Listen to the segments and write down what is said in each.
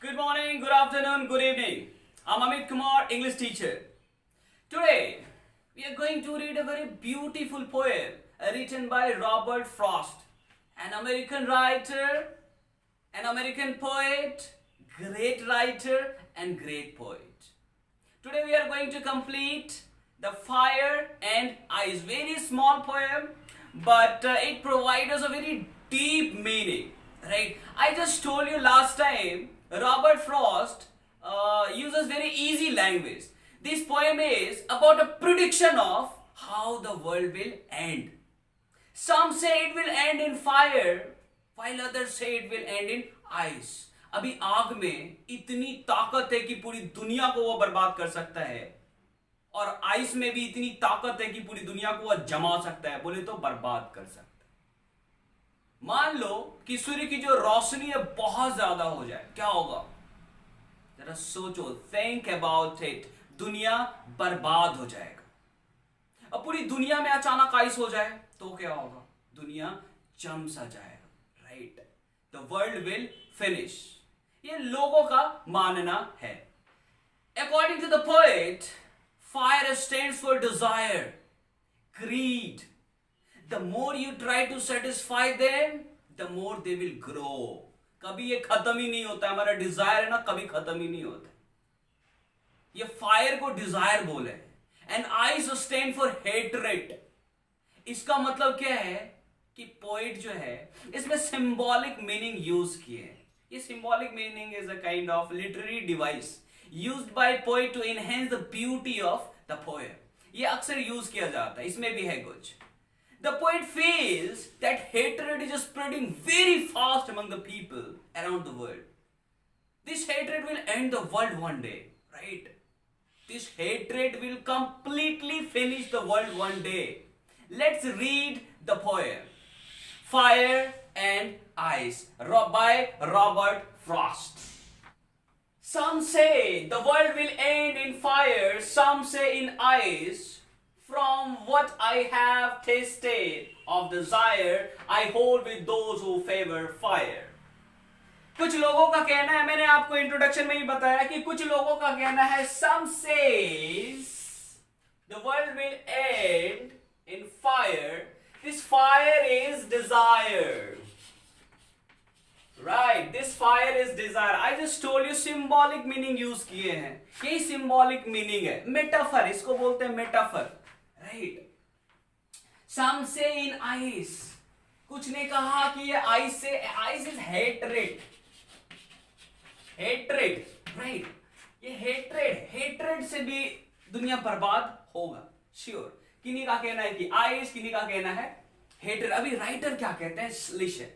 Good morning, good afternoon, good evening. I'm Amit Kumar, English teacher. Today, we are going to read a very beautiful poem written by Robert Frost, an American writer, an American poet, great writer, and great poet. Today, we are going to complete The Fire and Ice. Very small poem, but it provides us a very deep meaning. Right? I just told you last time, Robert Frost uses very easy language. This poem is about a prediction of how the world will end. Some say it will end in fire, while others say it will end in ice. अभी आग में इतनी ताकत है कि पूरी दुनिया को वो बर्बाद कर सकता है, और आइस में भी इतनी ताकत है कि पूरी दुनिया को वह जमा सकता है, बोले तो बर्बाद कर सकता है। मान लो कि सूर्य की जो रोशनी है बहुत ज्यादा हो जाए, क्या होगा? जरा सोचो, थिंक अबाउट इट। दुनिया बर्बाद हो जाएगा। अब पूरी दुनिया में अचानक आइस हो जाए तो क्या होगा? दुनिया जम सा जाएगा, right? The world will finish, ये लोगों का मानना है। According to the poet, fire stands for desire, greed. The more you try to satisfy them, the more they will grow. कभी ये खत्म ही नहीं होता है। हमारा डिजायर है ना, कभी खत्म ही नहीं होता। ये फायर को डिजायर बोले। And ice stand for hatred. इसका मतलब क्या है कि पोइट जो है इसमें सिंबॉलिक मीनिंग यूज किए हैं। ये symbolic meaning is a kind of literary device used by poet to enhance the beauty of the poem. ये अक्सर यूज किया जाता है, इसमें भी है कुछ। The poet feels that hatred is spreading very fast among the people around the world. This hatred will end the world one day, right? This hatred will completely finish the world one day. Let's read the poem Fire and Ice by Robert Frost. Some say the world will end in fire, some say in ice. From what I have tasted of desire, I hold with those who favor fire. कुछ लोगों का कहना है, मैंने आपको introduction में ही बताया कि कुछ लोगों का कहना है, some says the world will end in fire. This fire is desire. Right, this fire is desire. I just told you symbolic meaning use किए हैं। यही symbolic meaning है, मेटाफर, इसको बोलते हैं metaphor. Right. Some say in ice. कुछ ने कहा कि ये ice से, ice is hatred. Hatred, right? ये hatred से भी दुनिया बर्बाद होगा, sure. किन्हीं का कहना है कि ice, किन्हीं का कहना है hatred. अभी राइटर क्या कहते हैं? Listen.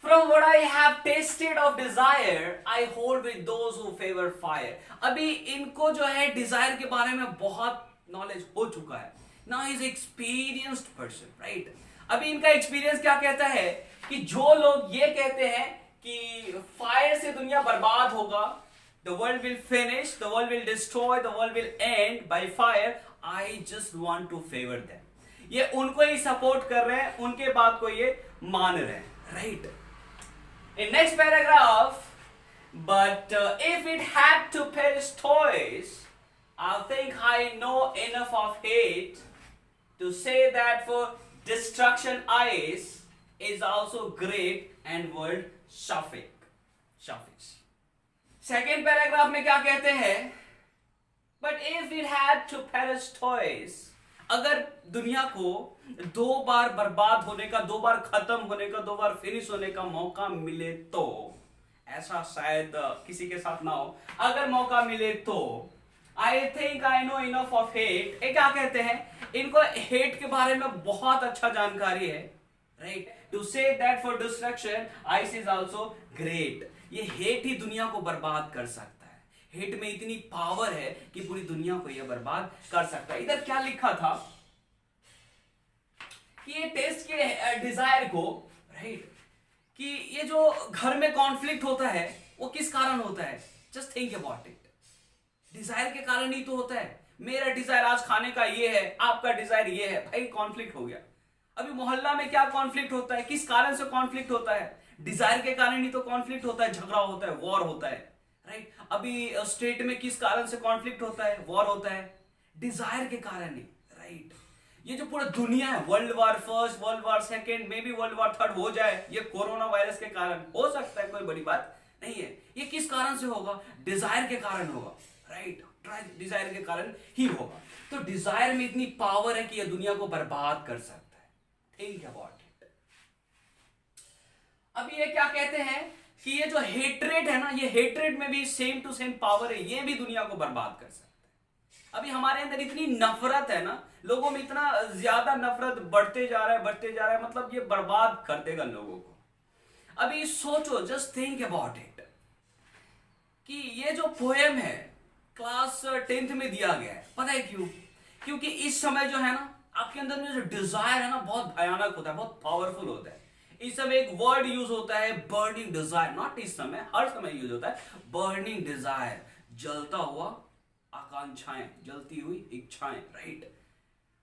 From what I have tasted of desire, I hold with those who favor fire. अभी इनको जो है डिजायर के बारे में बहुत नॉलेज हो चुका है। Now he is experienced person, right? अभी इनका एक्सपीरियंस क्या कहता है कि जो लोग ये कहते हैं कि फायर से दुनिया बर्बाद होगा, the world will finish, the world will destroy, the world will end by fire, I just want to favor them. ये उनको ही सपोर्ट कर रहे हैं, उनके बात को ये मान रहे हैं, right? In next paragraph, but if it had to perish twice, I think I know enough of hate to say that for destruction ice is also great and world suffice. Second paragraph में क्या कहते हैं? But if it had to perish twice, अगर दुनिया को दो बार बर्बाद होने का, दो बार खत्म होने का, दो बार फिनिश होने का मौका मिले तो, ऐसा शायद किसी के साथ ना हो, अगर मौका मिले तो I think I know enough of hate. ये क्या कहते हैं? इनको हेट के बारे में बहुत अच्छा जानकारी है, right? To say that for destruction, ice is also great. ये हेट ही दुनिया को बर्बाद कर सकता है। हेट में इतनी पावर है कि पूरी दुनिया को ये बर्बाद कर सकता है। इधर क्या लिखा था कि ये टेस्ट के डिजायर को, राइट, कि ये जो घर में कॉन्फ्लिक्ट होता है वो किस कारण होता है? Just think about it. Desire के कारण ही तो होता है। मेरा डिजायर आज खाने का ये है, आपका डिजायर ये है, भाई कॉन्फ्लिक्ट हो गया। अभी मोहल्ला में क्या कॉन्फ्लिक्ट होता है? किस कारण से कॉन्फ्लिक्ट होता है? डिजायर के कारण ही तो कॉन्फ्लिक्ट होता है, झगड़ा होता है, वॉर होता है, राइट। अभी स्टेट में किस कारण से कॉन्फ्लिक्ट होता है, वॉर होता है? डिजायर के कारण ही, राइट। ये जो पूरा दुनिया है, world war first, world war second, may be world war third हो जाए, ये कोरोना वायरस के कारण हो सकता है, कोई बड़ी बात नहीं है। ये किस कारण से होगा? डिजायर के कारण होगा, राइट। डिजायर के कारण ही होगा। तो डिजायर में इतनी पावर है कि ये दुनिया को बर्बाद कर सकता है। Think about it. अभी ये क्या कहते हैं कि ये जो हेट्रेड है ना, ये हेट्रेड में भी सेम टू सेम पावर है, ये भी दुनिया को बर्बाद कर सकता है। अभी हमारे अंदर इतनी नफरत है ना, लोगों में इतना ज्यादा नफरत बढ़ते जा रहा है, बढ़ते जा रहा है, मतलब ये बर्बाद कर देगा लोगों को। अभी सोचो, जस्ट थिंक अबाउट इट, कि ये जो पोएम है क्लास 10th में दिया गया है। पता है क्यों? क्योंकि इस समय जो है ना, आपके अंदर में जो डिजायर है ना, बहुत भयानक होता है, बहुत पावरफुल होता है। इस समय एक वर्ड यूज होता है, बर्निंग डिजायर। नॉट इस समय, हर समय यूज होता है बर्निंग डिजायर, जलता हुआ आकांक्षाएं, जलती हुई इच्छाएं, राइट।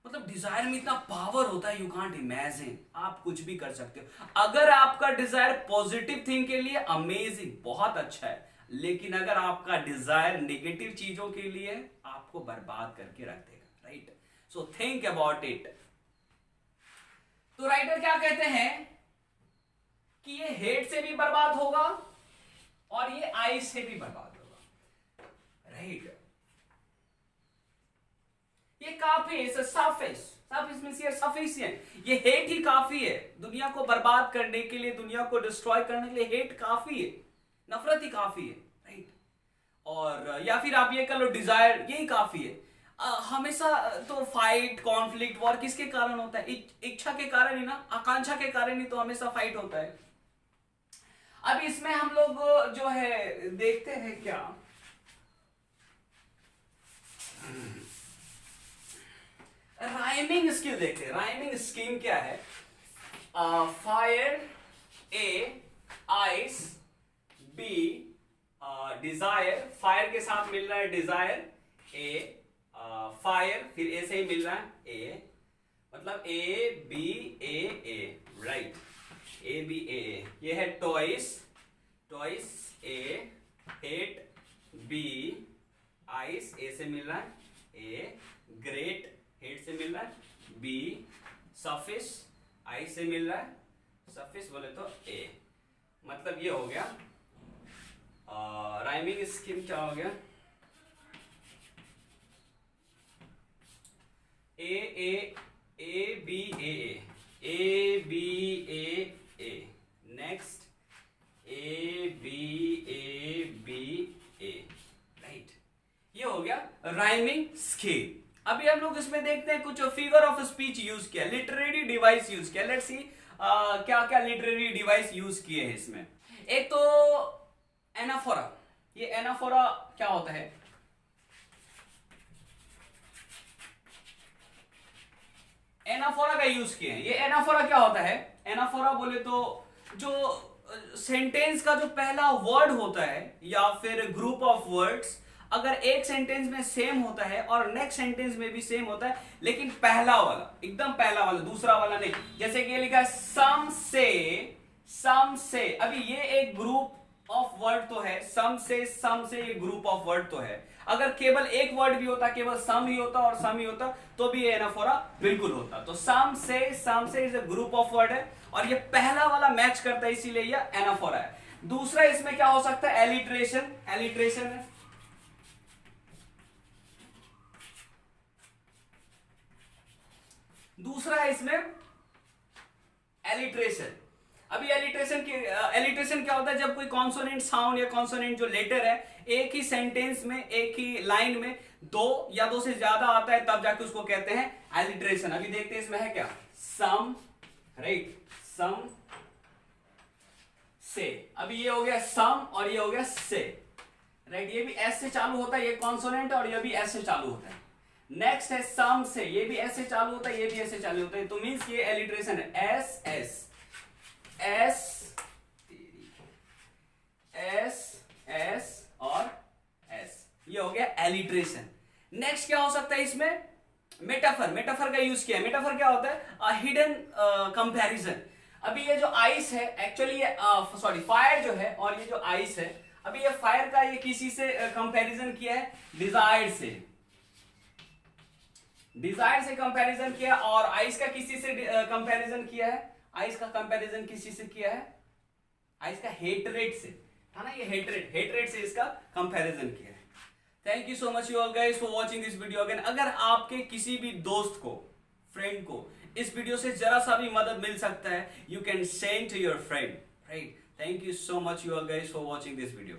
मतलब डिजायर में इतना पावर होता है, यू कांट इमेजिन। आप कुछ भी कर सकते हो। अगर आपका डिजायर पॉजिटिव थिंग के लिए, अमेजिंग, बहुत अच्छा है। लेकिन अगर आपका डिजायर नेगेटिव चीजों के लिए, आपको बर्बाद करके रख देगा, right. So think about it. तो राइटर क्या कहते हैं कि ये हेट से भी बर्बाद होगा और ये आई से भी बर्बाद होगा, राइट। ये काफी है, सफिशिएंट। ये हेट ही काफी है दुनिया को बर्बाद करने के लिए, दुनिया को डिस्ट्रॉय करने के लिए। हेट काफी है, नफरत ही काफी है, राइट। और या फिर आप ये कह लो डिजायर, यही काफी है। हमेशा तो फाइट, कॉन्फ्लिक्ट, वॉर किसके कारण होता है? इच्छा के कारण ही ना, आकांक्षा के कारण ही तो हमेशा फाइट होता है। अब इसमें हम लोग जो है देखते हैं क्या, राइमिंग स्किल देखते हैं। राइमिंग स्कीम क्या है? फायर, ए, आइस, बी, डिजायर। फायर के साथ मिल रहा है डिजायर, ए, फायर, फिर ए से ही मिल रहा है ए, मतलब A B A, right. A B A, ये है toys, toys A, hate B, ice A से मिल रहा है ए, ग्रेट हेट से मिल रहा है बी, सफिश आई से मिल रहा है, सफिश बोले तो ए। मतलब ये हो गया राइमिंग स्कीम। क्या हो गया? A B A B A, next A B A, right. ये हो गया राइमिंग स्कीम। अभी हम लोग इसमें देखते हैं कुछ फिगर ऑफ स्पीच यूज किया, लिटरेरी डिवाइस यूज किया। लेट्स सी क्या क्या लिटरेरी डिवाइस यूज किए हैं इसमें। एक तो एनाफोरा। ये एनाफोरा क्या होता है? एनाफोरा का यूज किए हैं। ये एनाफोरा क्या होता है? एनाफोरा बोले तो जो सेंटेंस का जो पहला वर्ड होता है या फिर ग्रुप ऑफ वर्ड्स, अगर एक सेंटेंस में सेम होता है और नेक्स्ट सेंटेंस में भी सेम होता है, लेकिन पहला वाला, एकदम पहला वाला, दूसरा वाला नहीं। जैसे कि ये लिखा है सम से। अभी ये एक ग्रुप ऑफ वर्ड तो है, सम से ये ग्रुप ऑफ वर्ड तो है। अगर केवल एक वर्ड भी होता, केवल सम ही होता और सम ही होता, तो भी ये एनाफोरा बिल्कुल होता। तो सम से is a group of word है और ये पहला वाला मैच करता है, इसीलिए ये एनाफोरा है। दूसरा इसमें क्या हो सकता है? एलिट्रेशन है। दूसरा है इसमें एलिट्रेशन। अभी एलिट्रेशन क्या होता है? जब कोई कॉन्सोनेंट साउंड या कॉन्सोनेंट जो लेटर है एक ही सेंटेंस में, एक ही लाइन में दो या दो से ज्यादा आता है, तब जाके उसको कहते हैं एलिट्रेशन। अभी देखते हैं इसमें है क्या, सम, राइट, सम से। अभी ये हो गया सम और ये हो गया से, राइट। ये भी एस से चालू होता है, ये कॉन्सोनेंट, और ये भी एस से चालू होता है। नेक्स्ट है सम से, ये भी ऐसे चालू होता है, ये भी ऐसे चालू होता है। तो मींस ये एलिट्रेशन है, S S S S S और एस, ये हो गया एलिट्रेशन। नेक्स्ट क्या हो सकता है इसमें? मेटाफर का यूज किया है। मेटाफर क्या होता है? Hidden comparison. अभी ये जो आइस है, एक्चुअली ये फायर जो है, और ये जो आइस है, अभी ये फायर का ये किसी से कंपैरिजन किया है, डिजायर से, डिजायर से कंपैरिजन किया, और आइस का किसी से कंपैरिजन किया है, आइस का कंपैरिजन किसी से किया है, आइस का हेटरेट से, है ना, ये हेटरेट से इसका कंपैरिजन किया है। Thank you so much you all guys for watching this video again. अगर आपके किसी भी दोस्त को, फ्रेंड को इस वीडियो से जरा सा भी मदद मिल सकता है, you can send to your friend, right. Thank you so much you all guys for watching this video.